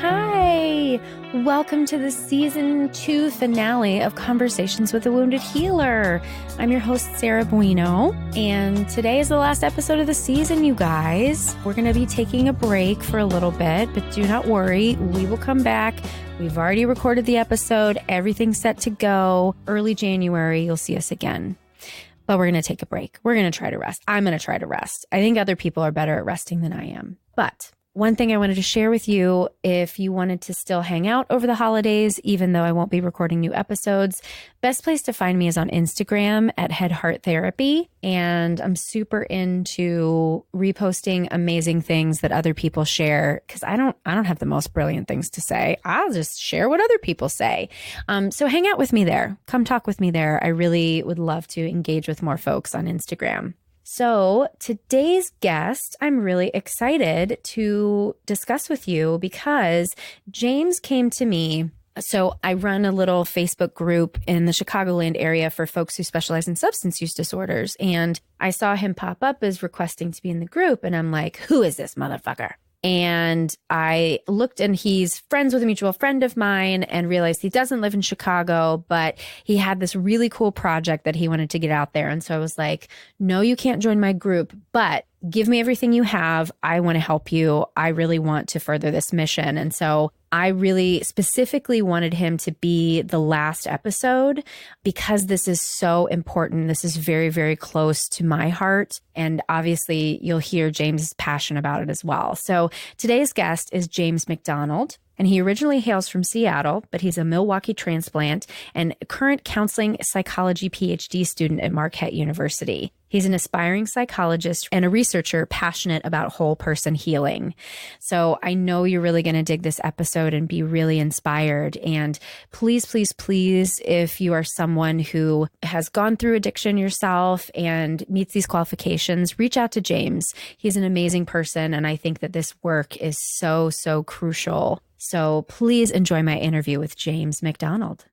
Hi, welcome to the season 2 finale of Conversations with a Wounded Healer. I'm your host, Sarah Bueno, and today is the last episode of the season, you guys. We're going to be taking a break for a little bit, but do not worry, we will come back. We've already recorded the episode. Everything's set to go. Early January, you'll see us again. But we're going to take a break. We're going to try to rest. I'm going to try to rest. I think other people are better at resting than I am. But one thing I wanted to share with you, if you wanted to still hang out over the holidays, even though I won't be recording new episodes, best place to find me is on Instagram at Head Heart Therapy. And I'm super into reposting amazing things that other people share because I don't have the most brilliant things to say. I'll just share what other people say. So hang out with me there. Come talk with me there. I really would love to engage with more folks on Instagram. So today's guest, I'm really excited to discuss with you because James came to me. So I run a little Facebook group in the Chicagoland area for folks who specialize in substance use disorders. And I saw him pop up as requesting to be in the group. And I'm like, who is this motherfucker? And I looked and he's friends with a mutual friend of mine and realized he doesn't live in Chicago, but he had this really cool project that he wanted to get out there. And so I was like, no, you can't join my group, but give me everything you have. I want to help you. I really want to further this mission. And so I really specifically wanted him to be the last episode because this is so important. This is very, very close to my heart. And obviously, you'll hear James' passion about it as well. So today's guest is James McDonald. And he originally hails from Seattle, but he's a Milwaukee transplant and current counseling psychology PhD student at Marquette University. He's an aspiring psychologist and a researcher passionate about whole person healing. So I know you're really going to dig this episode and be really inspired. And please, please, please, if you are someone who has gone through addiction yourself and meets these qualifications, reach out to James. He's an amazing person. And I think that this work is so, so crucial. So please enjoy my interview with James McDonald.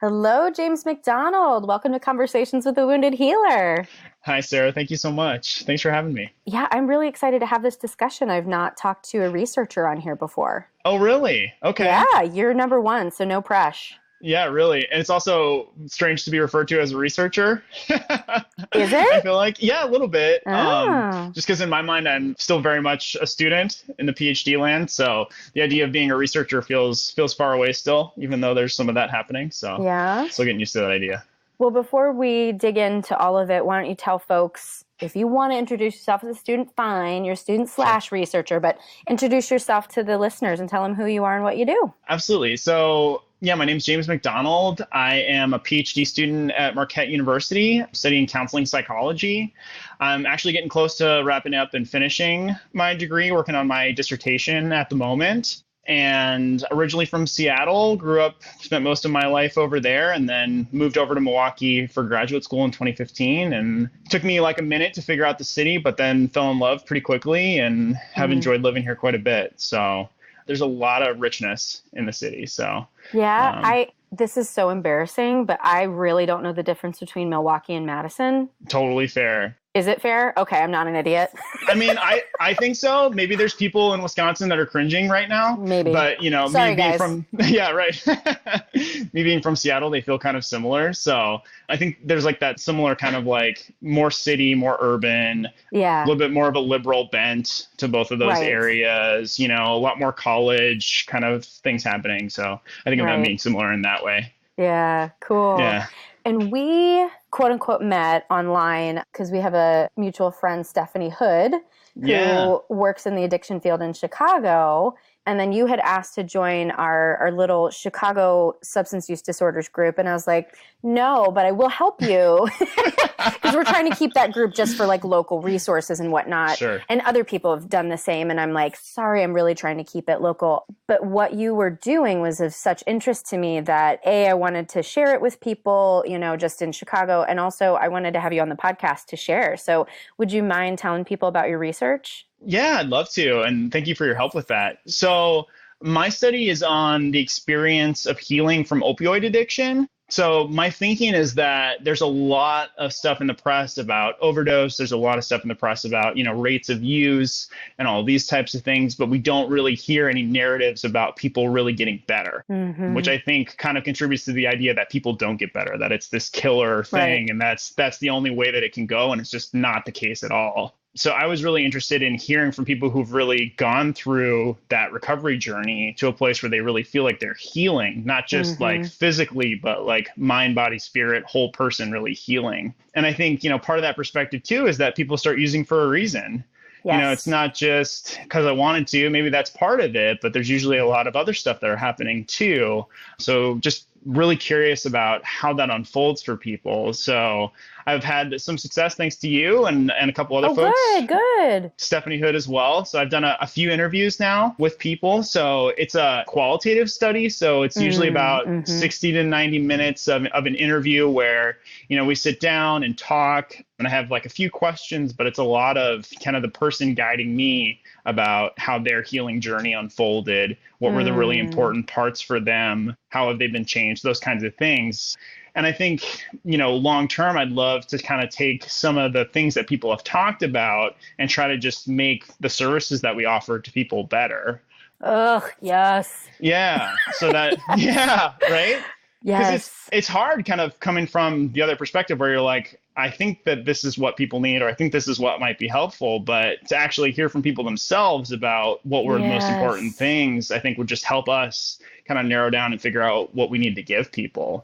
Hello, James McDonald. Welcome to Conversations with a Wounded Healer. Hi, Sarah. Thank you so much. Thanks for having me. Yeah, I'm really excited to have this discussion. I've not talked to a researcher on here before. Oh, really? Okay. Yeah, you're number one, so no pressure. Yeah, really. And it's also strange to be referred to as a researcher. Is it? I feel like, yeah, a little bit. Oh. Just because in my mind, I'm still very much a student in the PhD land. So the idea of being a researcher feels far away still, even though there's some of that happening. So yeah, still getting used to that idea. Well, before we dig into all of it, why don't you tell folks, if you want to introduce yourself as a student, fine, you're a student / researcher, but introduce yourself to the listeners and tell them who you are and what you do. Absolutely. So yeah, my name's James McDonald. I am a PhD student at Marquette University studying counseling psychology. I'm actually getting close to wrapping up and finishing my degree, working on my dissertation at the moment. And originally from Seattle, grew up, spent most of my life over there, and then moved over to Milwaukee for graduate school in 2015. And it took me like a minute to figure out the city, but then fell in love pretty quickly and have enjoyed living here quite a bit. So there's a lot of richness in the city. So yeah, this is so embarrassing, but I really don't know the difference between Milwaukee and Madison. Totally fair. Is it fair? Okay, I'm not an idiot. I mean, I think so. Maybe there's people in Wisconsin that are cringing right now. Maybe. But, you know, sorry, me being guys. from, yeah, right. Me being from Seattle, they feel kind of similar. So I think there's like that similar kind of like more city, more urban, a little bit more of a liberal bent to both of those areas, you know, a lot more college kind of things happening. So I think of them being similar in that way. Yeah, cool. Yeah. And we, quote unquote, met online because we have a mutual friend, Stephanie Hood, who works in the addiction field in Chicago. And then you had asked to join our little Chicago substance use disorders group. And I was like, no, but I will help you. Because we're trying to keep that group just for like local resources and whatnot. Sure. And other people have done the same. And I'm like, sorry, I'm really trying to keep it local. But what you were doing was of such interest to me that I wanted to share it with people, you know, just in Chicago. And also I wanted to have you on the podcast to share. So would you mind telling people about your research? Yeah, I'd love to. And thank you for your help with that. So my study is on the experience of healing from opioid addiction. So my thinking is that there's a lot of stuff in the press about overdose. There's a lot of stuff in the press about, rates of use and all these types of things, but we don't really hear any narratives about people really getting better, which I think kind of contributes to the idea that people don't get better, that it's this killer thing, Right. and that's the only way that it can go, and it's just not the case at all. So I was really interested in hearing from people who've really gone through that recovery journey to a place where they really feel like they're healing, not just like physically, but like mind, body, spirit, whole person really healing. And I think, part of that perspective too is that people start using for a reason. It's Yes. not just because I wanted to, maybe that's part of it, but there's usually a lot of other stuff that are happening too. So just really curious about how that unfolds for people. So I've had some success thanks to you and a couple other Oh, folks, good, good. Stephanie Hood as well. So I've done a few interviews now with people. So it's a qualitative study. So it's usually about 60 to 90 minutes of an interview where, we sit down and talk, and I have like a few questions, but it's a lot of kind of the person guiding me about how their healing journey unfolded, what were the really important parts for them, how have they been changed, those kinds of things. And I think, long term, I'd love to kind of take some of the things that people have talked about and try to just make the services that we offer to people better. Ugh, yes. Yeah. So that, yeah, right? Because Yes. it's hard kind of coming from the other perspective where you're like, I think that this is what people need, or I think this is what might be helpful. But to actually hear from people themselves about what were the most important Yes. things, I think would just help us kind of narrow down and figure out what we need to give people.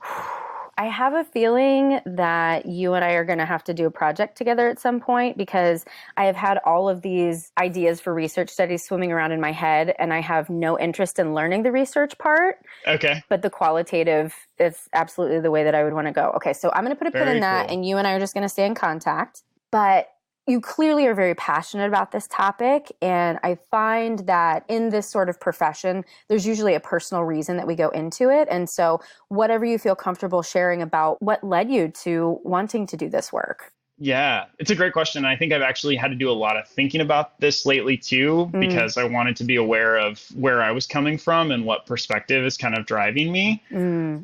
I have a feeling that you and I are going to have to do a project together at some point, because I have had all of these ideas for research studies swimming around in my head, and I have no interest in learning the research part. Okay. But the qualitative is absolutely the way that I would want to go. Okay, so I'm going to put a pin Very in that, cool. and you and I are just going to stay in contact. But you clearly are very passionate about this topic, and I find that in this sort of profession, there's usually a personal reason that we go into it. And so whatever you feel comfortable sharing about what led you to wanting to do this work. Yeah, it's a great question. I think I've actually had to do a lot of thinking about this lately too, because I wanted to be aware of where I was coming from and what perspective is kind of driving me.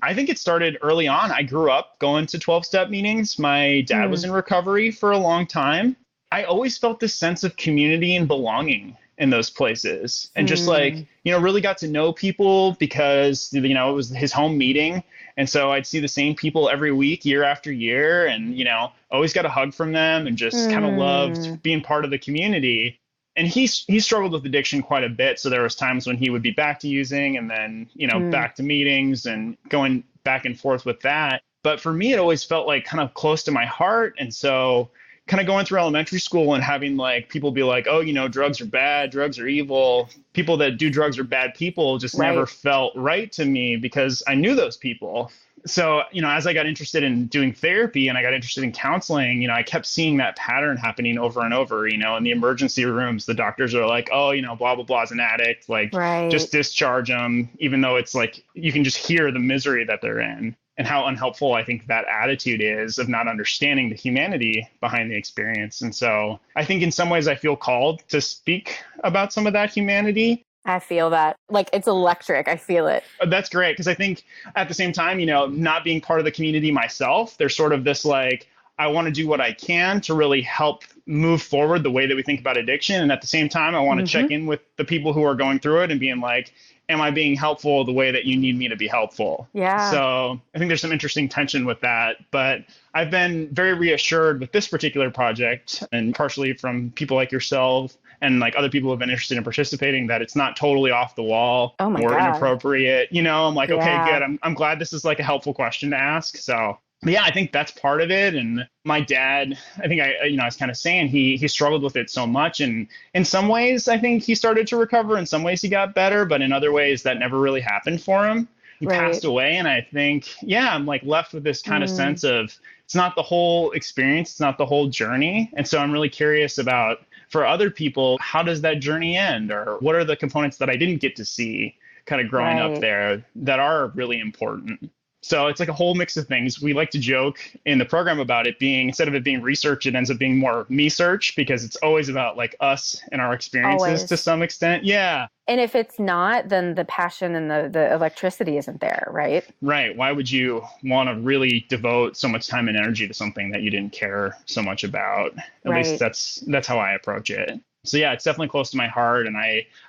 I think it started early on. I grew up going to 12-step meetings. My dad was in recovery for a long time. I always felt this sense of community and belonging in those places, and just like, really got to know people because, it was his home meeting. And so I'd see the same people every week, year after year, and, always got a hug from them and just kind of loved being part of the community. And he struggled with addiction quite a bit. So there was times when he would be back to using, and then, back to meetings and going back and forth with that. But for me, it always felt like kind of close to my heart. And so kind of going through elementary school and having like people be like, oh, drugs are bad, drugs are evil. People that do drugs are bad people just never felt right to me because I knew those people. So, as I got interested in doing therapy and I got interested in counseling, I kept seeing that pattern happening over and over. In the emergency rooms, the doctors are like, oh, blah, blah, blah is an addict, like just discharge them, even though it's like you can just hear the misery that they're in. And how unhelpful I think that attitude is of not understanding the humanity behind the experience. And so I think in some ways I feel called to speak about some of that humanity. I feel that. Like, it's electric. I feel it. That's great. Because I think at the same time, not being part of the community myself, there's sort of this like, I want to do what I can to really help move forward the way that we think about addiction. And at the same time, I want to check in with the people who are going through it and being like, am I being helpful the way that you need me to be helpful? Yeah. So I think there's some interesting tension with that. But I've been very reassured with this particular project, and partially from people like yourself and like other people who have been interested in participating, that it's not totally off the wall or inappropriate. I'm like, okay, good. I'm glad this is like a helpful question to ask. So yeah, I think that's part of it. And my dad, I think I was kind of saying he struggled with it so much. And in some ways, I think he started to recover. In some ways, he got better. But in other ways, that never really happened for him. He passed away. And I think, I'm like left with this kind of sense of it's not the whole experience. It's not the whole journey. And so I'm really curious about, for other people, how does that journey end? Or what are the components that I didn't get to see kind of growing up there that are really important? So it's like a whole mix of things. We like to joke in the program about it being, instead of it being research, it ends up being more me search, because it's always about like us and our experiences to Always. some extent. Yeah. And if it's not, then the passion and the electricity isn't there, right? Right. Why would you want to really devote so much time and energy to something that you didn't care so much about? At least Right. that's how I approach it. So yeah, it's definitely close to my heart, and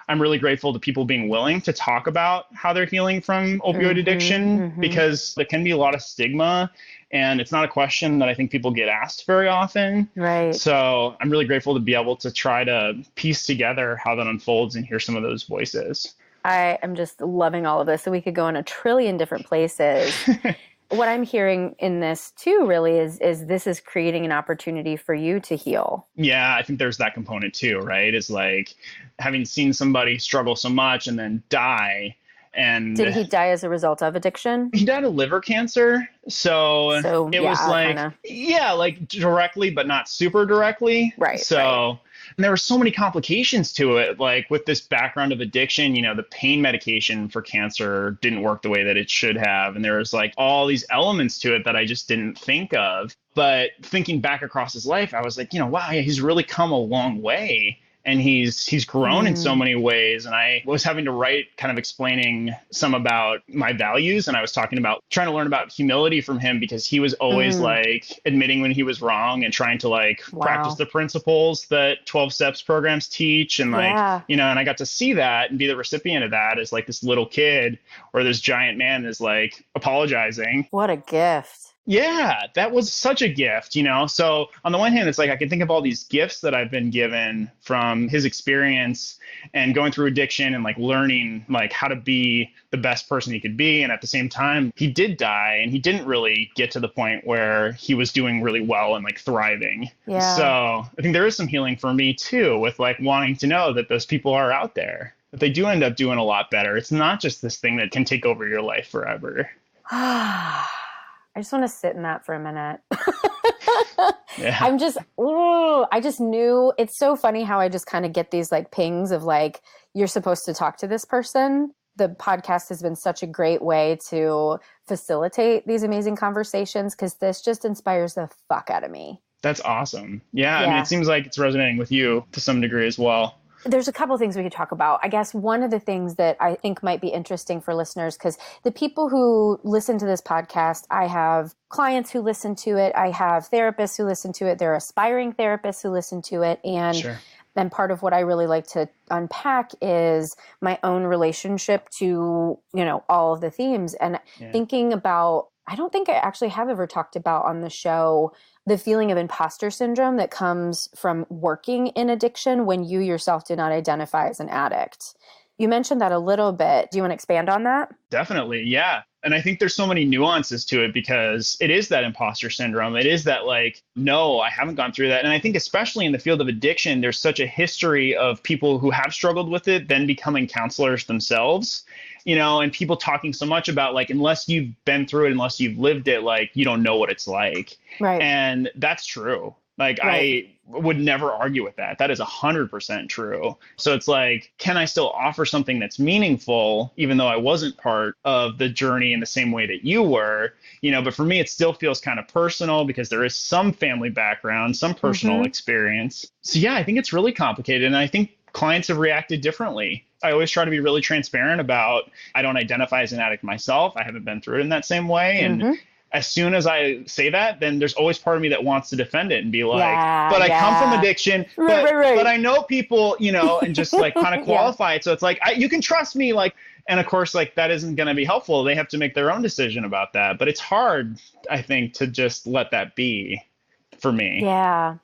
I'm really grateful to people being willing to talk about how they're healing from opioid addiction, because there can be a lot of stigma, and it's not a question that I think people get asked very often. Right. So I'm really grateful to be able to try to piece together how that unfolds and hear some of those voices. I am just loving all of this. So we could go in a trillion different places. What I'm hearing in this too, really, is this is creating an opportunity for you to heal. Yeah, I think there's that component too, right? Is like having seen somebody struggle so much and then die. And did he die as a result of addiction? He died of liver cancer. So it was like, kinda. Yeah, like directly, but not super directly. Right. So, right. And there were so many complications to it. Like with this background of addiction, the pain medication for cancer didn't work the way that it should have. And there was like all these elements to it that I just didn't think of. But thinking back across his life, I was like, wow, yeah, he's really come a long way. And he's grown in so many ways. And I was having to write kind of explaining some about my values. And I was trying to learn about humility from him, because he was always like admitting when he was wrong and trying to like practice the principles that 12 steps programs teach. And like, and I got to see that and be the recipient of that as like this little kid, or this giant man is like apologizing. What a gift. Yeah, that was such a gift, So on the one hand, it's like I can think of all these gifts that I've been given from his experience and going through addiction and like learning like how to be the best person he could be. And at the same time, he did die, and he didn't really get to the point where he was doing really well and like thriving. Yeah. So I think there is some healing for me too, with like wanting to know that those people are out there, that they do end up doing a lot better. It's not just this thing that can take over your life forever. I just want to sit in that for a minute. Yeah. I just knew. It's so funny how I just kind of get these like pings of like, you're supposed to talk to this person. The podcast has been such a great way to facilitate these amazing conversations, because this just inspires the fuck out of me. That's awesome. Yeah. I mean, it seems like it's resonating with you to some degree as well. There's a couple of things we could talk about. I guess one of the things that I think might be interesting for listeners, because the people who listen to this podcast, I have clients who listen to it. I have therapists who listen to it. There are aspiring therapists who listen to it. And then part of what I really like to unpack is my own relationship to, all of the themes. And thinking about, I don't think I actually have ever talked about on the show the feeling of imposter syndrome that comes from working in addiction when you yourself do not identify as an addict. You mentioned that a little bit. Do you want to expand on that? Definitely. Yeah. And I think there's so many nuances to it, because it is that imposter syndrome. It is that like, no, I haven't gone through that. And I think especially in the field of addiction, there's such a history of people who have struggled with it, then becoming counselors themselves, and people talking so much about like, unless you've been through it, unless you've lived it, like, you don't know what it's like. Right. And that's true. Like, I would never argue with that. That is 100% true. So it's like, can I still offer something that's meaningful, even though I wasn't part of the journey in the same way that you were, but for me, it still feels kind of personal, because there is some family background, some personal experience. So yeah, I think it's really complicated. And I think clients have reacted differently. I always try to be really transparent about, I don't identify as an addict myself. I haven't been through it in that same way. And as soon as I say that, then there's always part of me that wants to defend it and be like, but I come from addiction, but I know people, and just like kind of qualify it. So it's like, you can trust me, like, and of course, like that isn't going to be helpful. They have to make their own decision about that. But it's hard, I think, to just let that be for me. Yeah.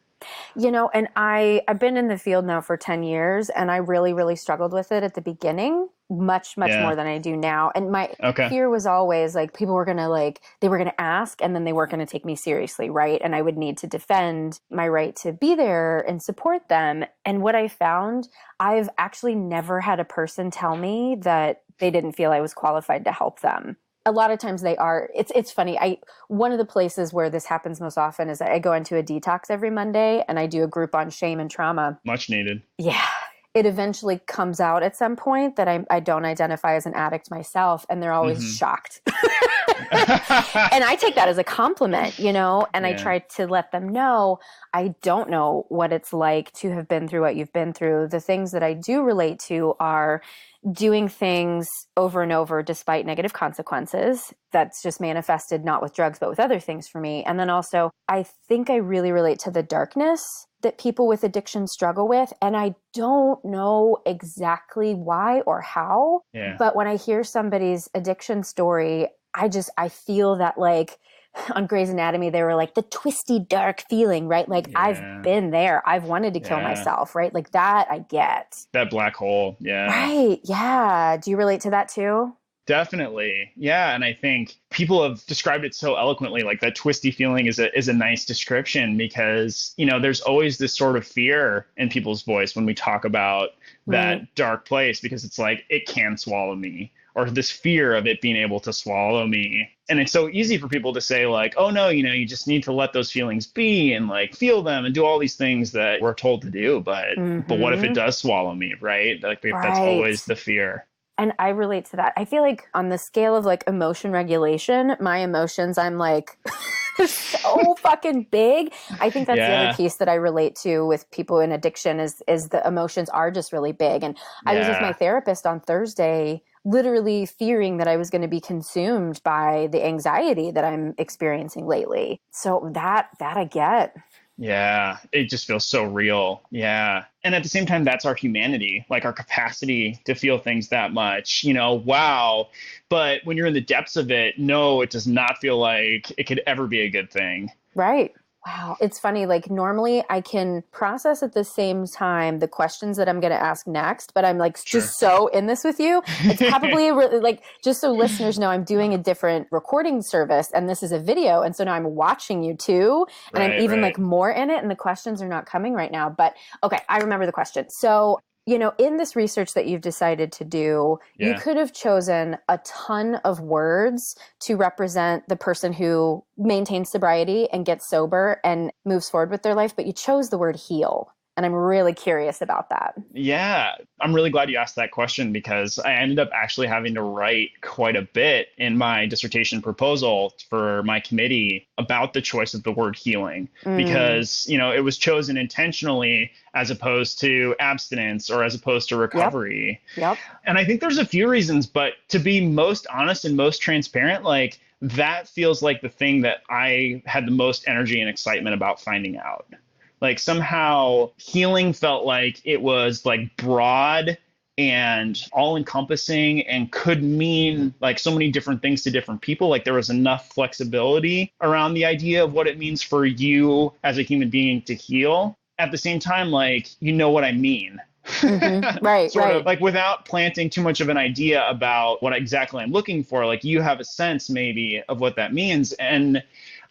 And I've been in the field now for 10 years, and I really, really struggled with it at the beginning, much more than I do now. And my fear was always like, people were going to they were going to ask, and then they weren't going to take me seriously. Right. And I would need to defend my right to be there and support them. And what I found, I've actually never had a person tell me that they didn't feel I was qualified to help them. A lot of times they are. It's funny. One of the places where this happens most often is that I go into a detox every Monday, and I do a group on shame and trauma. Much needed. Yeah. It eventually comes out at some point that I don't identify as an addict myself, and they're always shocked. And I take that as a compliment, you know, and I try to let them know I don't know what it's like to have been through what you've been through. The things that I do relate to are doing things over and over despite negative consequences. That's just manifested not with drugs, but with other things for me. And then also, I think I really relate to the darkness that people with addiction struggle with. And I don't know exactly why or how, but when I hear somebody's addiction story, I feel that, like, on Grey's Anatomy, they were like the twisty, dark feeling, right? Like I've been there. I've wanted to kill myself, right? Like that I get. That black hole. Yeah. Right. Yeah. Do you relate to that too? Definitely. Yeah. And I think people have described it so eloquently, like that twisty feeling is a nice description, because, you know, there's always this sort of fear in people's voice when we talk about that dark place, because it's like, it can swallow me, or this fear of it being able to swallow me. And it's so easy for people to say, like, oh no, you know, you just need to let those feelings be and like feel them and do all these things that we're told to do. But what if it does swallow me, right? Like that's always the fear. And I relate to that. I feel like on the scale of like emotion regulation, my emotions, I'm like so fucking big. I think that's the other piece that I relate to with people in addiction is the emotions are just really big. And I was with my therapist on Thursday, literally fearing that I was going to be consumed by the anxiety that I'm experiencing lately. So that I get. Yeah, it just feels so real. Yeah. And at the same time, that's our humanity, like our capacity to feel things that much, you know, wow. But when you're in the depths of it, no, it does not feel like it could ever be a good thing. Right. Wow. It's funny. Like normally I can process at the same time the questions that I'm going to ask next, but I'm like just so in this with you. It's probably like, just so listeners know, I'm doing a different recording service and this is a video. And so now I'm watching you too. And I'm even like more in it and the questions are not coming right now. But okay, I remember the question. So, you know, in this research that you've decided to do, you could have chosen a ton of words to represent the person who maintains sobriety and gets sober and moves forward with their life, but you chose the word heal. And I'm really curious about that. Yeah, I'm really glad you asked that question, because I ended up actually having to write quite a bit in my dissertation proposal for my committee about the choice of the word healing, because, you know, it was chosen intentionally as opposed to abstinence or as opposed to recovery. Yep. And I think there's a few reasons, but to be most honest and most transparent, like that feels like the thing that I had the most energy and excitement about finding out. Like somehow healing felt like it was like broad and all encompassing and could mean like so many different things to different people. Like there was enough flexibility around the idea of what it means for you as a human being to heal. At the same time, like, you know what I mean. Right. Sort of like without planting too much of an idea about what exactly I'm looking for, like you have a sense maybe of what that means. And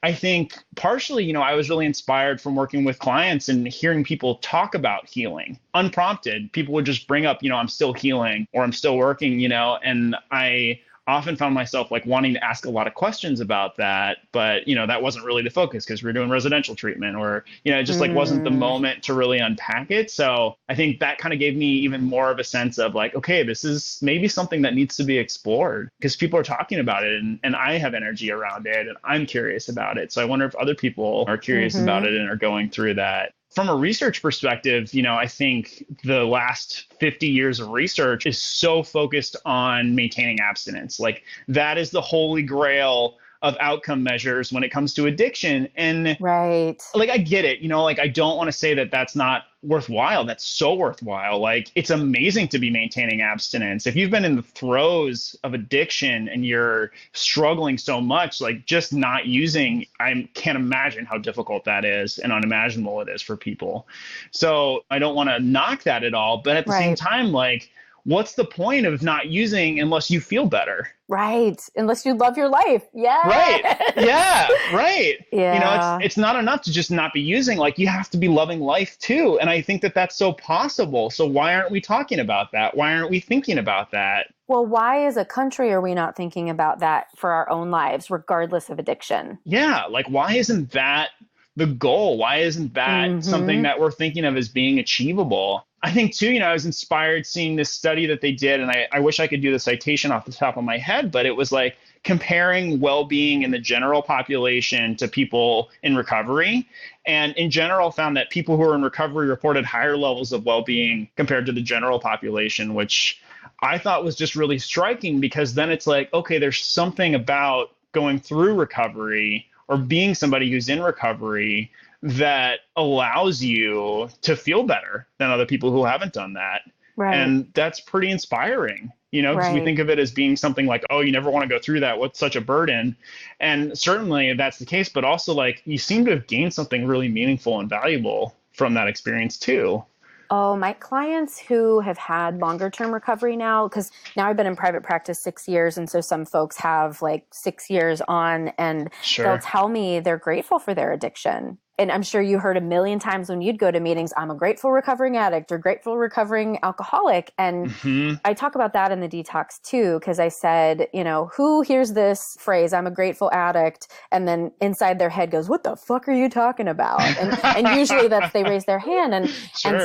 I think partially, you know, I was really inspired from working with clients and hearing people talk about healing unprompted. People would just bring up, you know, I'm still healing or I'm still working, you know, and I often found myself like wanting to ask a lot of questions about that. But, you know, that wasn't really the focus because we were doing residential treatment or, you know, it just like wasn't the moment to really unpack it. So I think that kind of gave me even more of a sense of like, okay, this is maybe something that needs to be explored because people are talking about it and I have energy around it and I'm curious about it. So I wonder if other people are curious about it and are going through that. From a research perspective, you know, I think the last 50 years of research is so focused on maintaining abstinence. Like that is the holy grail of outcome measures when it comes to addiction. And like, I get it, you know, like I don't want to say that that's not worthwhile. That's so worthwhile. Like it's amazing to be maintaining abstinence. If you've been in the throes of addiction and you're struggling so much, like just not using, I can't imagine how difficult that is and unimaginable it is for people. So I don't want to knock that at all. But at the same time, like, what's the point of not using unless you feel better? Right. Unless you love your life. Yeah. Right. Yeah. Right. Yeah. You know, it's not enough to just not be using. Like you have to be loving life too. And I think that that's so possible. So why aren't we talking about that? Why aren't we thinking about that? Well, why as a country are we not thinking about that for our own lives, regardless of addiction? Yeah. Like why isn't that the goal? Why isn't that something that we're thinking of as being achievable? I think too, I was inspired seeing this study that they did, and I wish I could do the citation off the top of my head, but it was like comparing well-being in the general population to people in recovery. And in general, found that people who are in recovery reported higher levels of well-being compared to the general population, which I thought was just really striking, because then it's like, okay, there's something about going through recovery or being somebody who's in recovery that allows you to feel better than other people who haven't done that. Right. And that's pretty inspiring, because we think of it as being something like, oh, you never want to go through that. What's such a burden? And certainly that's the case, but also like you seem to have gained something really meaningful and valuable from that experience too. Oh, my clients who have had longer term recovery now, because now I've been in private practice 6 years. And so some folks have like 6 years on, and they'll tell me they're grateful for their addiction. And I'm sure you heard a million times when you'd go to meetings, I'm a grateful recovering addict or grateful recovering alcoholic. And I talk about that in the detox too, because I said, who hears this phrase, I'm a grateful addict, and then inside their head goes, what the fuck are you talking about? And usually that's they raise their hand. And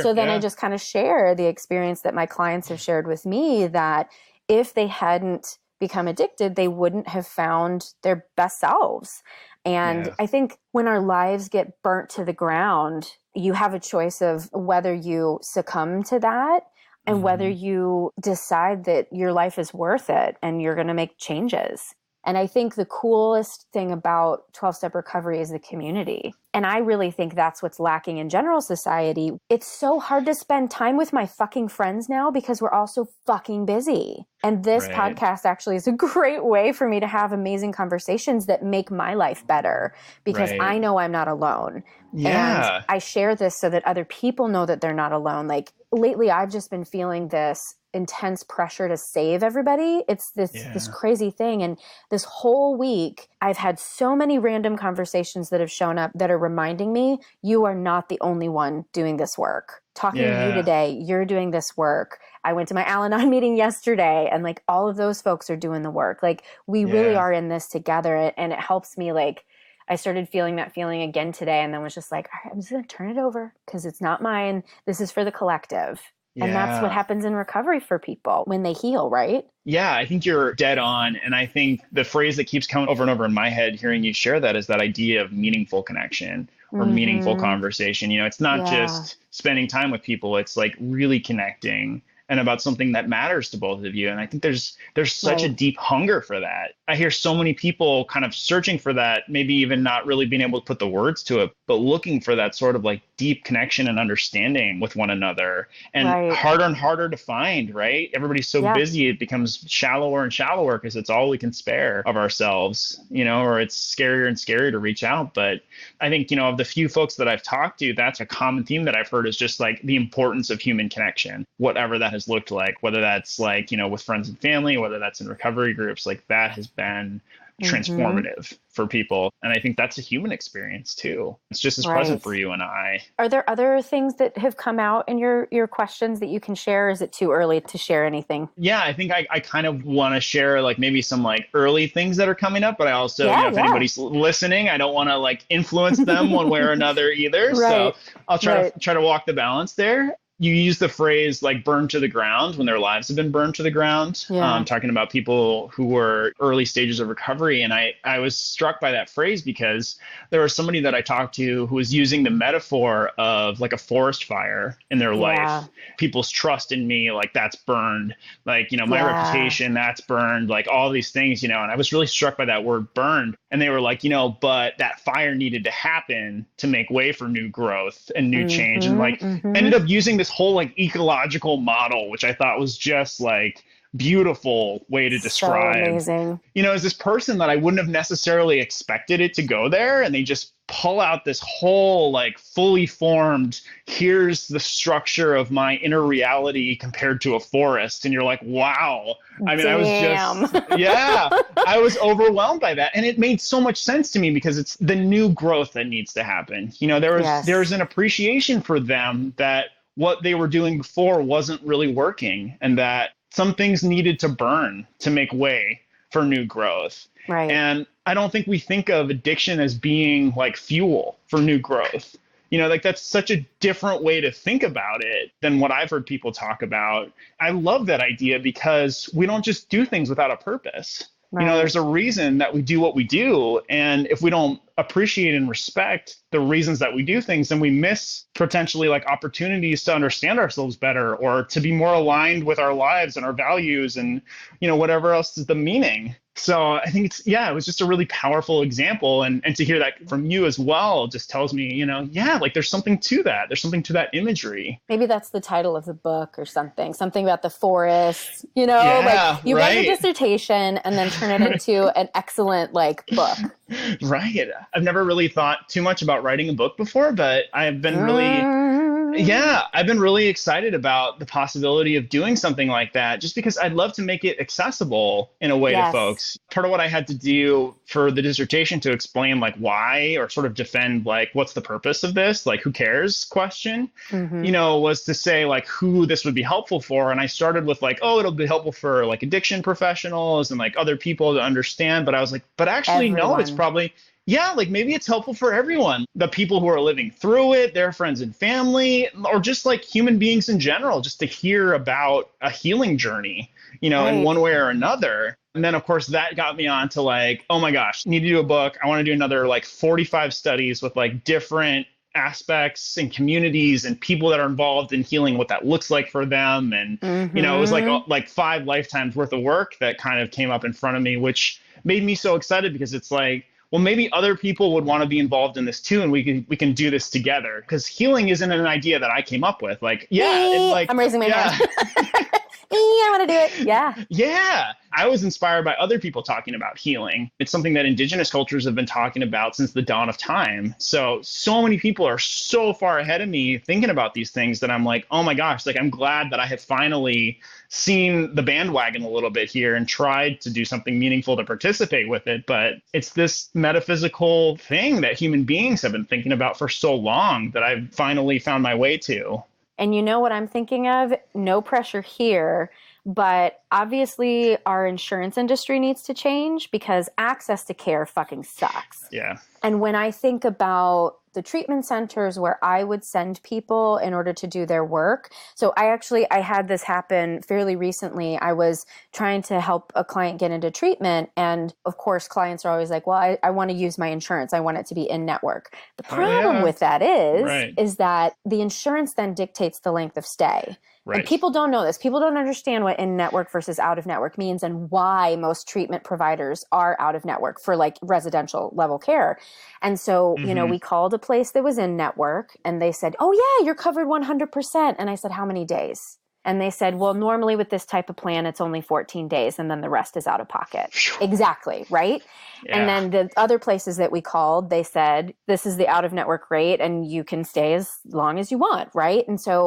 so then I just kind of share the experience that my clients have shared with me, that if they hadn't become addicted, they wouldn't have found their best selves. And I think when our lives get burnt to the ground, you have a choice of whether you succumb to that and whether you decide that your life is worth it and you're going to make changes. And I think the coolest thing about 12-step recovery is the community. And I really think that's what's lacking in general society. It's so hard to spend time with my fucking friends now because we're all so fucking busy. And this podcast actually is a great way for me to have amazing conversations that make my life better, because I know I'm not alone. And I share this so that other people know that they're not alone. Like lately, I've just been feeling this intense pressure to save everybody. It's this crazy thing. And this whole week, I've had so many random conversations that have shown up that are reminding me, you are not the only one doing this work. Talking to you today, you're doing this work. I went to my Al-Anon meeting yesterday, and like all of those folks are doing the work. Like we really are in this together, and it helps me. Like I started feeling that feeling again today, and then was just like, all right, I'm just going to turn it over because it's not mine. This is for the collective. And that's what happens in recovery for people when they heal, right? Yeah, I think you're dead on. And I think the phrase that keeps coming over and over in my head, hearing you share that, is that idea of meaningful connection or meaningful conversation. It's not just spending time with people. It's like really connecting and about something that matters to both of you. And I think there's such a deep hunger for that. I hear so many people kind of searching for that, maybe even not really being able to put the words to it, but looking for that sort of like deep connection and understanding with one another. And harder and harder to find, right? Everybody's so busy, it becomes shallower and shallower because it's all we can spare of ourselves, or it's scarier and scarier to reach out. But I think, of the few folks that I've talked to, that's a common theme that I've heard, is just like the importance of human connection, whatever that has looked like, whether that's like, with friends and family, whether that's in recovery groups, like that has been transformative for people. And I think that's a human experience too. It's just as present for you and I. Are there other things that have come out in your questions that you can share? Is it too early to share anything? Yeah, I think I kind of want to share like maybe some like early things that are coming up, but I also, if anybody's listening, I don't want to like influence them one way or another either. So I'll try to walk the balance there. You use the phrase like burned to the ground when their lives have been burned to the ground. Talking about people who were early stages of recovery. And I was struck by that phrase because there was somebody that I talked to who was using the metaphor of like a forest fire in their life. People's trust in me, like that's burned, like, my reputation, that's burned, like all these things, and I was really struck by that word burned. And they were like, but that fire needed to happen to make way for new growth and new change. And like ended up using this whole like ecological model, which I thought was just like beautiful way to describe. So amazing. As this person that I wouldn't have necessarily expected it to go there, and they just pull out this whole like fully formed, here's the structure of my inner reality compared to a forest. And you're like, wow. I mean, I was overwhelmed by that. And it made so much sense to me because it's the new growth that needs to happen. There's an appreciation for them that what they were doing before wasn't really working, and that some things needed to burn to make way for new growth. Right. And I don't think we think of addiction as being like fuel for new growth. Like that's such a different way to think about it than what I've heard people talk about. I love that idea because we don't just do things without a purpose. Right. There's a reason that we do what we do. And if we don't appreciate and respect the reasons that we do things, then we miss potentially like opportunities to understand ourselves better or to be more aligned with our lives and our values and, whatever else is the meaning. So I think it was just a really powerful example. And to hear that from you as well just tells me, like there's something to that. There's something to that imagery. Maybe that's the title of the book or something about the forest, Yeah, like you write your dissertation and then turn it into an excellent like book. Right. I've never really thought too much about writing a book before, but I've been really excited about the possibility of doing something like that, just because I'd love to make it accessible in a way to folks. Part of what I had to do for the dissertation to explain like why or sort of defend like what's the purpose of this, like who cares question, was to say like who this would be helpful for. And I started with like, it'll be helpful for like addiction professionals and like other people to understand. But I was like, but actually, no, it's probably, like maybe it's helpful for everyone. The people who are living through it, their friends and family, or just like human beings in general, just to hear about a healing journey, in one way or another. And then, of course, that got me on to like, oh my gosh, need to do a book. I want to do another like 45 studies with like different aspects and communities and people that are involved in healing, what that looks like for them. And, it was like 5 lifetimes worth of work that kind of came up in front of me, which made me so excited because it's like, well, maybe other people would want to be involved in this too, and we can do this together. Because healing isn't an idea that I came up with. Like, I'm raising my hand. I want to do it. Yeah. Yeah. I was inspired by other people talking about healing. It's something that indigenous cultures have been talking about since the dawn of time. So many people are so far ahead of me thinking about these things that I'm like, oh my gosh, like I'm glad that I have finally seen the bandwagon a little bit here and tried to do something meaningful to participate with it. But it's this metaphysical thing that human beings have been thinking about for so long that I've finally found my way to. And you know what I'm thinking of? No pressure here, but obviously our insurance industry needs to change because access to care fucking sucks. Yeah. And when I think about the treatment centers where I would send people in order to do their work. So I had this happen fairly recently. I was trying to help a client get into treatment. And of course, clients are always like, well, I want to use my insurance. I want it to be in network. The problem with that is that the insurance then dictates the length of stay. Right. And people don't know this. People don't understand what in-network versus out-of-network means and why most treatment providers are out-of-network for like residential level care. And so, we called a place that was in-network and they said, oh yeah, you're covered 100%. And I said, how many days? And they said, well, normally with this type of plan, it's only 14 days and then the rest is out of pocket. Exactly. Right. Yeah. And then the other places that we called, they said, this is the out of network rate and you can stay as long as you want. Right. And so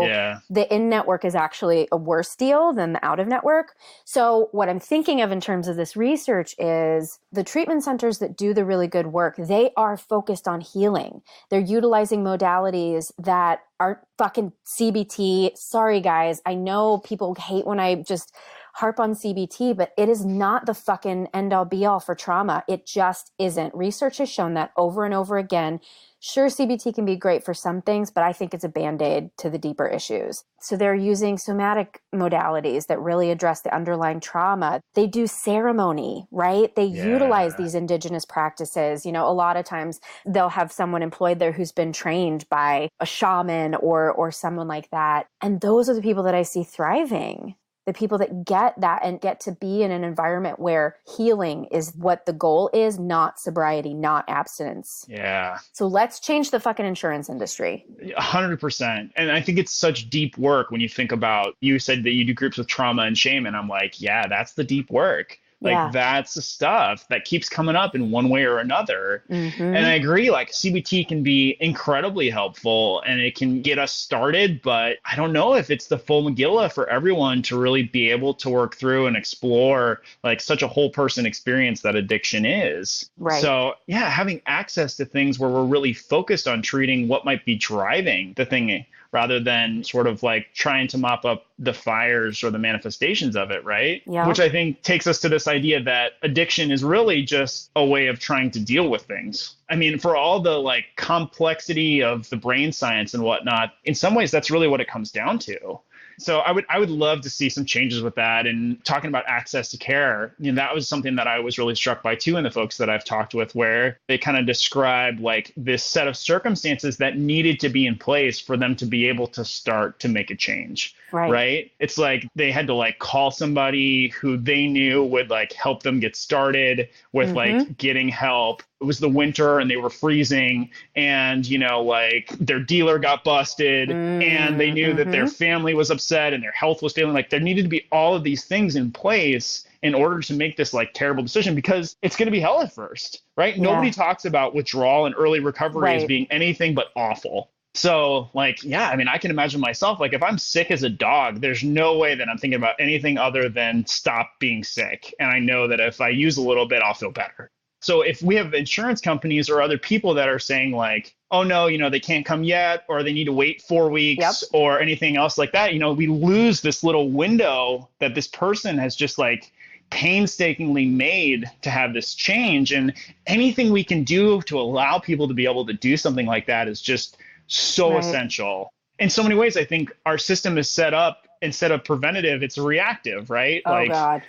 the in network is actually a worse deal than the out of network. So what I'm thinking of in terms of this research is the treatment centers that do the really good work, they are focused on healing. They're utilizing modalities that aren't fucking CBT. Sorry, guys. I know people hate when I just harp on CBT, but it is not the fucking end all be all for trauma. It just isn't. Research has shown that over and over again. Sure, CBT can be great for some things, but I think it's a Band-Aid to the deeper issues. So they're using somatic modalities that really address the underlying trauma. They do ceremony, right? They utilize these indigenous practices. A lot of times they'll have someone employed there who's been trained by a shaman or someone like that. And those are the people that I see thriving. The people that get that and get to be in an environment where healing is what the goal is, not sobriety, not abstinence. Yeah. So let's change the fucking insurance industry. 100%. And I think it's such deep work when you think about, you said that you do groups with trauma and shame. And I'm like, yeah, that's the deep work. Like that's the stuff that keeps coming up in one way or another. Mm-hmm. And I agree, like CBT can be incredibly helpful and it can get us started, but I don't know if it's the full Megillah for everyone to really be able to work through and explore like such a whole person experience that addiction is. Right. So having access to things where we're really focused on treating what might be driving the thing rather than sort of like trying to mop up the fires or the manifestations of it, right? Yeah. Which I think takes us to this idea that addiction is really just a way of trying to deal with things. I mean, for all the like complexity of the brain science and whatnot, in some ways, that's really what it comes down to. So I would love to see some changes with that. And talking about access to care, that was something that I was really struck by too in the folks that I've talked with, where they kind of described like this set of circumstances that needed to be in place for them to be able to start to make a change. Right. It's like they had to like call somebody who they knew would like help them get started with like getting help. It was the winter and they were freezing and, like their dealer got busted and they knew that their family was upset and their health was failing. Like there needed to be all of these things in place in order to make this like terrible decision, because it's going to be hell at first, right? Yeah. Nobody talks about withdrawal and early recovery as being anything but awful. So like, yeah, I mean, I can imagine myself, like if I'm sick as a dog, there's no way that I'm thinking about anything other than stop being sick. And I know that if I use a little bit, I'll feel better. So if we have insurance companies or other people that are saying like, oh no, they can't come yet, or they need to wait 4 weeks or anything else like that, we lose this little window that this person has just like painstakingly made to have this change. And anything we can do to allow people to be able to do something like that is just so essential. In so many ways, I think our system is set up, instead of preventative, it's reactive, right? Oh, God.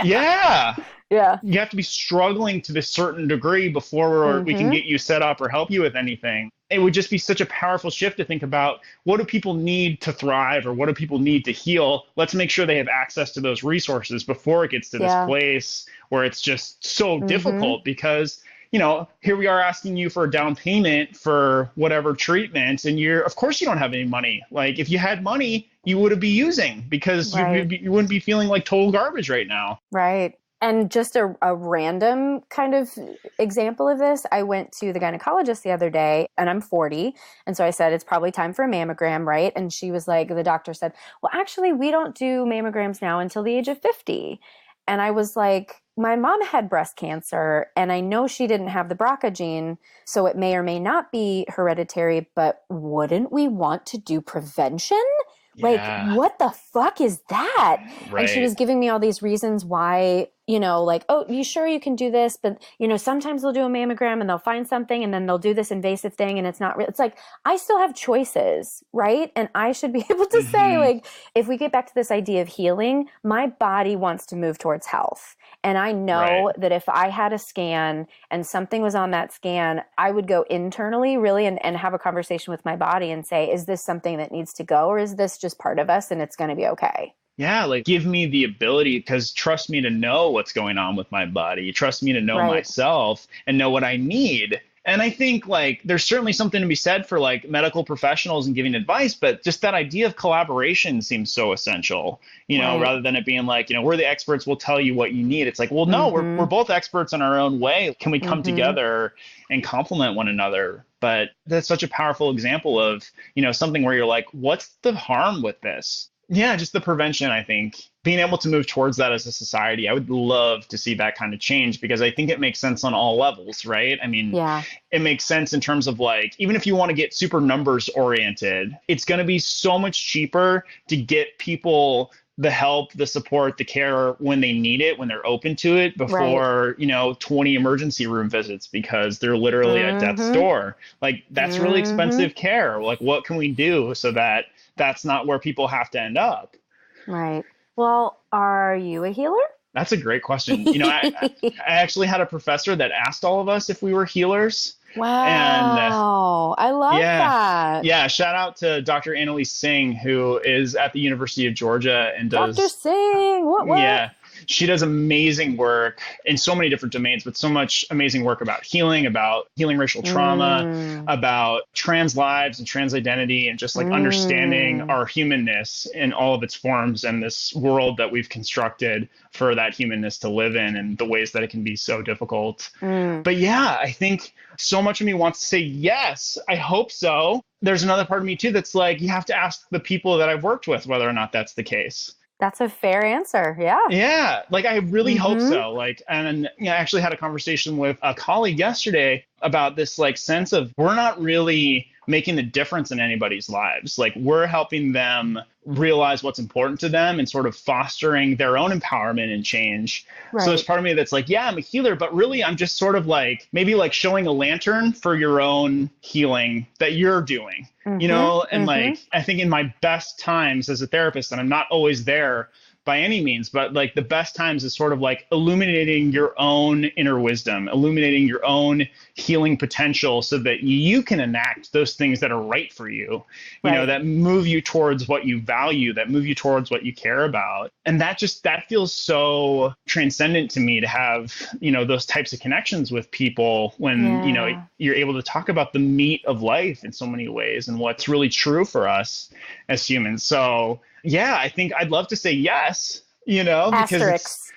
Yeah. You have to be struggling to this certain degree before we can get you set up or help you with anything. It would just be such a powerful shift to think about, what do people need to thrive, or what do people need to heal? Let's make sure they have access to those resources before it gets to this place where it's just so difficult, because here we are asking you for a down payment for whatever treatment, and of course you don't have any money. Like if you had money, you wouldn't be using, because you wouldn't be feeling like total garbage right now. Right. And just a random kind of example of this, I went to the gynecologist the other day, and I'm 40. And so I said, it's probably time for a mammogram, right? And she was like, the doctor said, well, actually, we don't do mammograms now until the age of 50. And I was like, my mom had breast cancer, and I know she didn't have the BRCA gene, so it may or may not be hereditary, but wouldn't we want to do prevention? Like, what the fuck is that? Right. And she was giving me all these reasons why, like, oh, you sure you can do this? But, sometimes they'll do a mammogram and they'll find something and then they'll do this invasive thing and it's not real. It's like, I still have choices, right? And I should be able to say, like, if we get back to this idea of healing, my body wants to move towards health. And I know that if I had a scan and something was on that scan, I would go internally really and have a conversation with my body and say, is this something that needs to go, or is this just part of us and it's going to be okay? Yeah, like give me the ability, because trust me to know what's going on with my body. Trust me to know myself and know what I need. And I think like there's certainly something to be said for like medical professionals and giving advice, but just that idea of collaboration seems so essential, rather than it being like, we're the experts, we'll tell you what you need. It's like, well, no, we're both experts in our own way. Can we come together and complement one another? But that's such a powerful example of, something where you're like, what's the harm with this? Yeah, just the prevention, I think. Being able to move towards that as a society, I would love to see that kind of change, because I think it makes sense on all levels, right? I mean, it makes sense in terms of like, even if you want to get super numbers oriented, it's going to be so much cheaper to get people the help, the support, the care when they need it, when they're open to it, before, 20 emergency room visits, because they're literally at death's door. Like that's really expensive care. Like what can we do so that that's not where people have to end up? Right. Well, are you a healer? That's a great question. I actually had a professor that asked all of us if we were healers. Wow. And, I love that. Yeah. Shout out to Dr. Annalise Singh, who is at the University of Georgia and does. Dr. Singh, what? Yeah. She does amazing work in so many different domains, but so much amazing work about healing racial trauma, about trans lives and trans identity, and just like understanding our humanness in all of its forms and this world that we've constructed for that humanness to live in, and the ways that it can be so difficult. But yeah, I think so much of me wants to say yes, I hope so. There's another part of me too that's like, you have to ask the people that I've worked with whether or not that's the case. That's a fair answer. Yeah. Yeah. Like, I really hope so. Like, and I actually had a conversation with a colleague yesterday about this like sense of we're not really making the difference in anybody's lives. Like we're helping them realize what's important to them and sort of fostering their own empowerment and change. So there's part of me that's like, yeah, I'm a healer, but really I'm just sort of like maybe like showing a lantern for your own healing that you're doing, you know? And like, I think in my best times as a therapist, and I'm not always there by any means, but like the best times is sort of like illuminating your own inner wisdom, illuminating your own healing potential so that you can enact those things that are right for you, you know, that move you towards what you value, that move you towards what you care about. And that feels so transcendent to me to have, you know, those types of connections with people when, you know, you're able to talk about the meat of life in so many ways and what's really true for us as humans. So yeah, I think I'd love to say yes, you know, because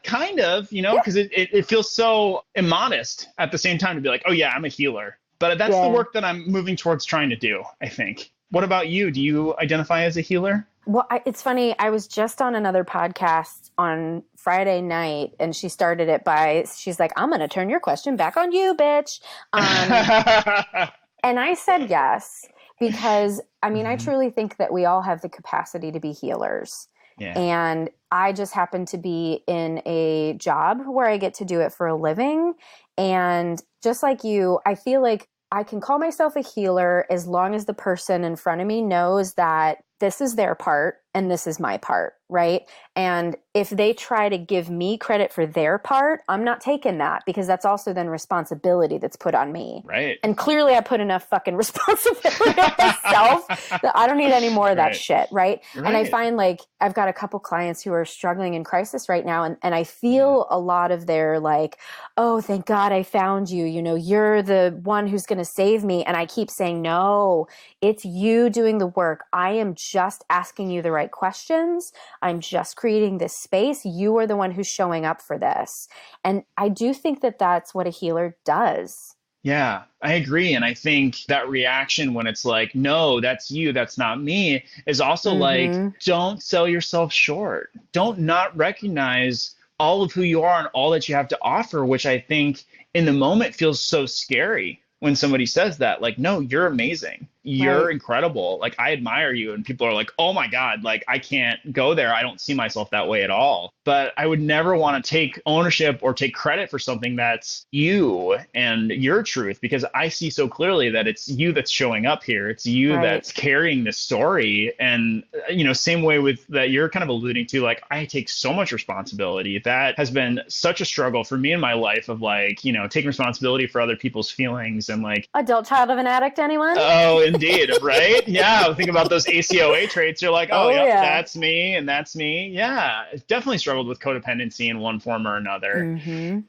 kind of, you know, because it feels so immodest at the same time to be like, oh yeah, I'm a healer. But that's the work that I'm moving towards trying to do, I think. What about you? Do you identify as a healer? Well, it's funny. I was just on another podcast on Friday night, and she started it she's like, I'm going to turn your question back on you, bitch. And I said yes. Because, I mean, I truly think that we all have the capacity to be healers. Yeah. And I just happen to be in a job where I get to do it for a living. And just like you, I feel like I can call myself a healer as long as the person in front of me knows that this is their part and this is my part, right? And if they try to give me credit for their part, I'm not taking that because that's also then responsibility that's put on me. Right. And clearly I put enough fucking responsibility on myself that I don't need any more of that shit, right? And I find like I've got a couple clients who are struggling in crisis right now and I feel a lot of their like, oh, thank God I found you. You know, you're the one who's going to save me. And I keep saying, no, it's you doing the work. I am just asking you the right questions. I'm just creating this space. You are the one who's showing up for this. And I do think that that's what a healer does. Yeah, I agree. And I think that reaction when it's like, no, that's you, that's not me, is also like, don't sell yourself short. Don't not recognize all of who you are and all that you have to offer, which I think in the moment feels so scary when somebody says that. Like, no, you're amazing. You're incredible. Like, I admire you. And people are like, oh my God, like, I can't go there. I don't see myself that way at all. But I would never want to take ownership or take credit for something that's you and your truth, because I see so clearly that it's you that's showing up here. It's you that's carrying this story. And, you know, same way with that you're kind of alluding to, like, I take so much responsibility. That has been such a struggle for me in my life of like, you know, taking responsibility for other people's feelings and like. Adult child of an addict, anyone? Oh, indeed. Right. Yeah. Think about those ACOA traits. You're like, oh, yep, that's me. And that's me. Yeah. Definitely struggled with codependency in one form or another.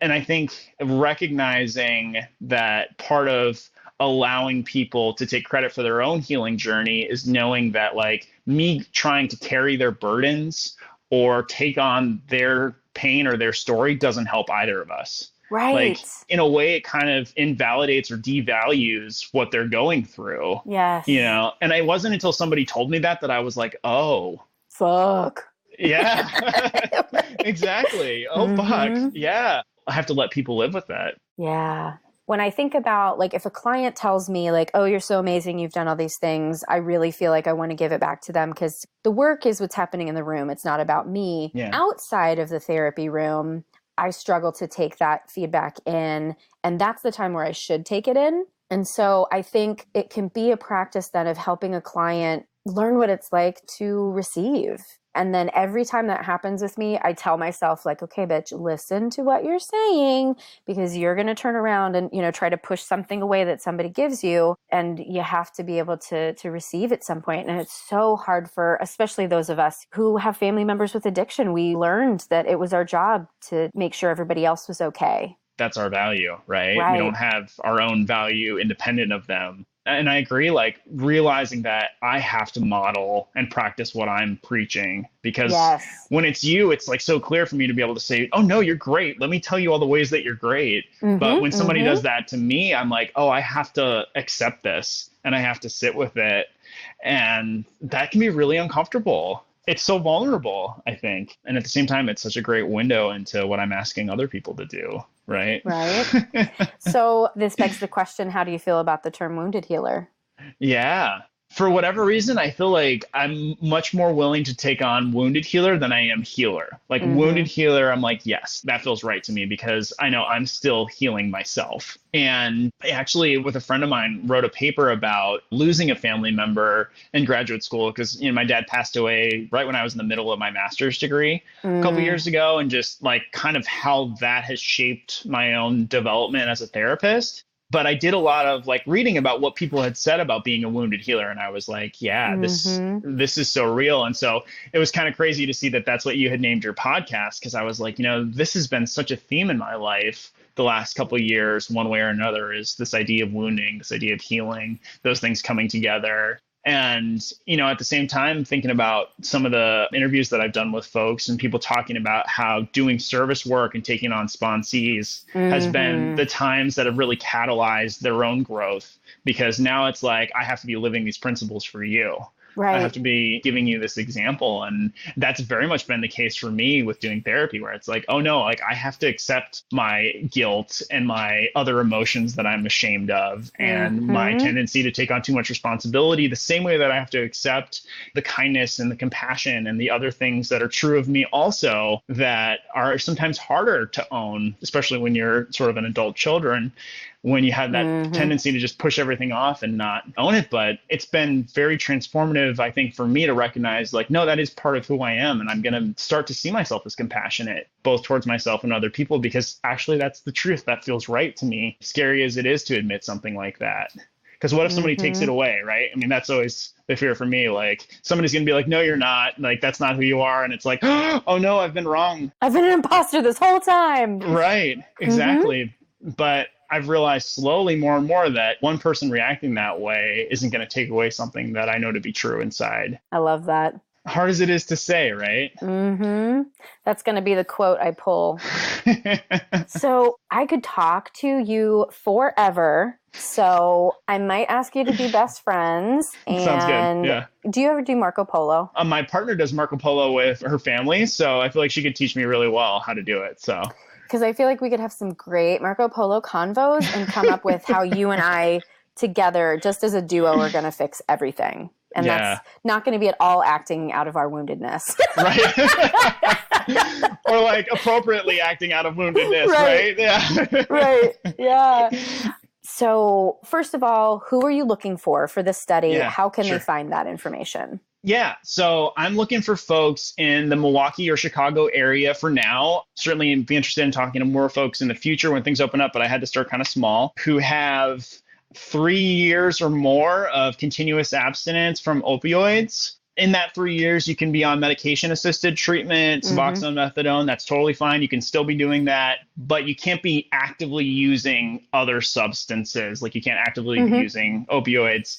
And I think recognizing that part of allowing people to take credit for their own healing journey is knowing that like me trying to carry their burdens or take on their pain or their story doesn't help either of us. Right. Like, in a way, it kind of invalidates or devalues what they're going through. Yes. You know, and it wasn't until somebody told me that I was like, oh. Fuck. Yeah. Exactly. Oh, fuck. Yeah. I have to let people live with that. Yeah. When I think about, like, if a client tells me, like, oh, you're so amazing, you've done all these things, I really feel like I want to give it back to them because the work is what's happening in the room. It's not about me. Yeah. Outside of the therapy room, I struggle to take that feedback in, and that's the time where I should take it in. And so I think it can be a practice then of helping a client learn what it's like to receive. And then every time that happens with me, I tell myself like, okay, bitch, listen to what you're saying, because you're going to turn around and, you know, try to push something away that somebody gives you. And you have to be able to receive at some point. And it's so hard for, especially those of us who have family members with addiction. We learned that it was our job to make sure everybody else was okay. That's our value, right? We don't have our own value independent of them. And I agree, like realizing that I have to model and practice what I'm preaching, because when it's you, it's like so clear for me to be able to say, oh, no, you're great. Let me tell you all the ways that you're great. But when somebody does that to me, I'm like, oh, I have to accept this and I have to sit with it. And that can be really uncomfortable. It's so vulnerable, I think. And at the same time, it's such a great window into what I'm asking other people to do. right? Right. So this begs the question, how do you feel about the term wounded healer? Yeah. For whatever reason, I feel like I'm much more willing to take on wounded healer than I am healer. Like wounded Mm-hmm. healer, I'm like, yes, that feels right to me because I know I'm still healing myself. And I actually, with a friend of mine, wrote a paper about losing a family member in graduate school because my dad passed away right when I was in the middle of my master's degree a couple Mm, years ago, and just like kind of how that has shaped my own development as a therapist. But I did a lot of like reading about what people had said about being a wounded healer, and I was like, yeah, this mm-hmm. this is so real. And so it was kind of crazy to see that that's what you had named your podcast, because I was like, this has been such a theme in my life the last couple of years, one way or another, is this idea of wounding, this idea of healing, those things coming together. And, at the same time, thinking about some of the interviews that I've done with folks and people talking about how doing service work and taking on sponsees has been Mm-hmm. the times that have really catalyzed their own growth. Because now it's like, I have to be living these principles for you. I have Right. to be giving you this example. And that's very much been the case for me with doing therapy, where it's like, oh no, like I have to accept my guilt and my other emotions that I'm ashamed of and my Mm-hmm. tendency to take on too much responsibility, the same way that I have to accept the kindness and the compassion and the other things that are true of me also that are sometimes harder to own, especially when you're sort of an adult children, when you have that Mm-hmm. tendency to just push everything off and not own it. But it's been very transformative, I think, for me to recognize like, no, that is part of who I am. And I'm going to start to see myself as compassionate, both towards myself and other people, because actually that's the truth. That feels right to me, scary as it is to admit something like that. Because what if somebody takes it Mm-hmm. away, right? I mean, that's always the fear for me. Like somebody's going to be like, no, you're not. Like, that's not who you are. And it's like, oh no, I've been wrong. I've been an imposter this whole time. Right, Mm-hmm. exactly. But I've realized slowly more and more that one person reacting that way isn't going to take away something that I know to be true inside. I love that. Hard as it is to say, right? Mm-hmm. That's going to be the quote I pull. So I could talk to you forever. So I might ask you to be best friends. Sounds good. And Yeah. do you ever do Marco Polo? My partner does Marco Polo with her family, so I feel like she could teach me really well how to do it. So Because I feel like we could have some great Marco Polo convos and come up with how you and I together, just as a duo, are going to fix everything. And that's yeah, not going to be at all acting out of our woundedness. right. Or like appropriately acting out of woundedness, Right. right? Yeah. Right. Yeah. So, first of all, who are you looking for this study? Yeah, How can they sure. find that information? Yeah, so I'm looking for folks in the Milwaukee or Chicago area for now. Certainly be interested in talking to more folks in the future when things open up, but I had to start kind of small, who have 3 years or more of continuous abstinence from opioids. In that 3 years, you can be on medication-assisted treatment, Mm-hmm. Suboxone, methadone. That's totally fine. You can still be doing that, but you can't be actively using other substances. Like you can't actively be Mm-hmm. using opioids.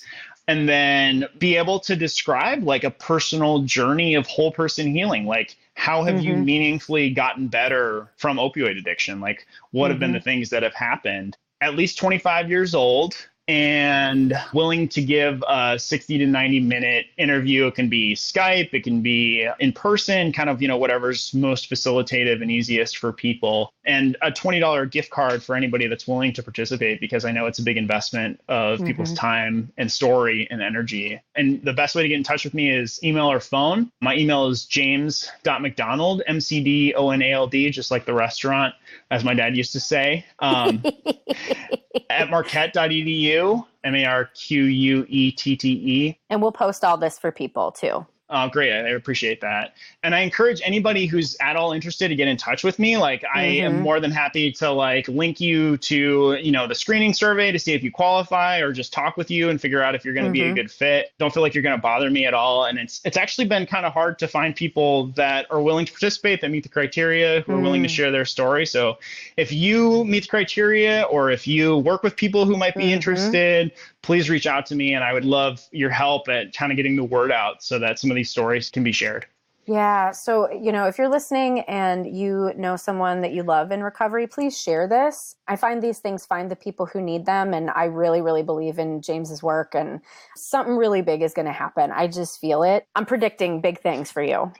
And then be able to describe like a personal journey of whole person healing. Like, how have you Mm-hmm. meaningfully gotten better from opioid addiction? Like, what have been Mm-hmm. the things that have happened? At least 25 years old and willing to give a 60 to 90-minute interview. It can be Skype, it can be in person, kind of, whatever's most facilitative and easiest for people. And a $20 gift card for anybody that's willing to participate, because I know it's a big investment of people's Mm-hmm. time and story and energy. And the best way to get in touch with me is email or phone. My email is james.mcdonald, McDonald, just like the restaurant, as my dad used to say. At marquette.edu, Marquette. And we'll post all this for people too. Oh, great. I appreciate that. And I encourage anybody who's at all interested to get in touch with me. Like, I am Mm-hmm. more than happy to like link you to, the screening survey to see if you qualify, or just talk with you and figure out if you're going to be a Mm-hmm. good fit. Don't feel like you're going to bother me at all. And it's actually been kind of hard to find people that are willing to participate, that meet the criteria, who are willing to share their story. So if you meet the criteria, or if you work with people who might be Mm-hmm. interested, please reach out to me. And I would love your help at kind of getting the word out so that some of these stories can be shared. Yeah. So, if you're listening and you know someone that you love in recovery, please share this. I find these things find the people who need them. And I really, really believe in James's work, and something really big is going to happen. I just feel it. I'm predicting big things for you.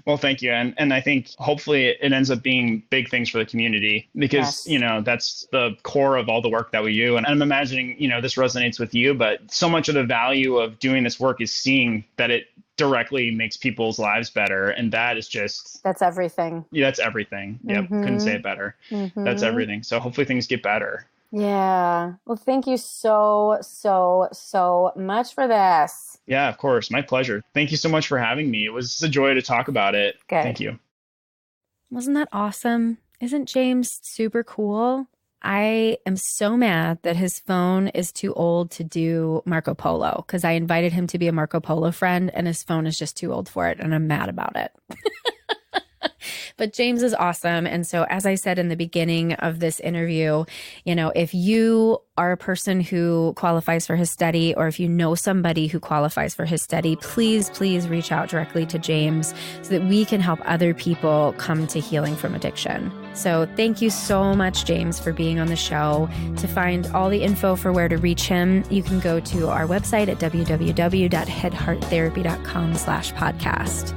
Well, thank you. And I think hopefully it ends up being big things for the community because, Yes. that's the core of all the work that we do. And I'm imagining, this resonates with you, but so much of the value of doing this work is seeing that it directly makes people's lives better. And that is just, That's everything. yeah, that's everything. Yep. Couldn't say it better. That's Mm-hmm. everything. So hopefully things get better. Yeah. Well, thank you so, so, so much for this. Yeah, of course. My pleasure. Thank you so much for having me. It was a joy to talk about it. Good. Thank you. Wasn't that awesome? Isn't James super cool? I am so mad that his phone is too old to do Marco Polo because I invited him to be a Marco Polo friend and his phone is just too old for it. And I'm mad about it. But James is awesome. And so, as I said in the beginning of this interview, if you are a person who qualifies for his study, or if you know somebody who qualifies for his study, please, please reach out directly to James so that we can help other people come to healing from addiction. So thank you so much, James, for being on the show. To find all the info for where to reach him, you can go to our website at www.headhearttherapy.com/podcast.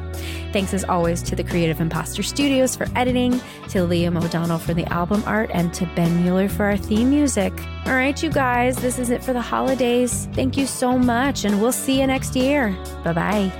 Thanks as always to the Creative Imposter Studios for editing, to Liam O'Donnell for the album art, and to Ben Mueller for our theme music. All right, you guys, this is it for the holidays. Thank you so much, and we'll see you next year. Bye-bye.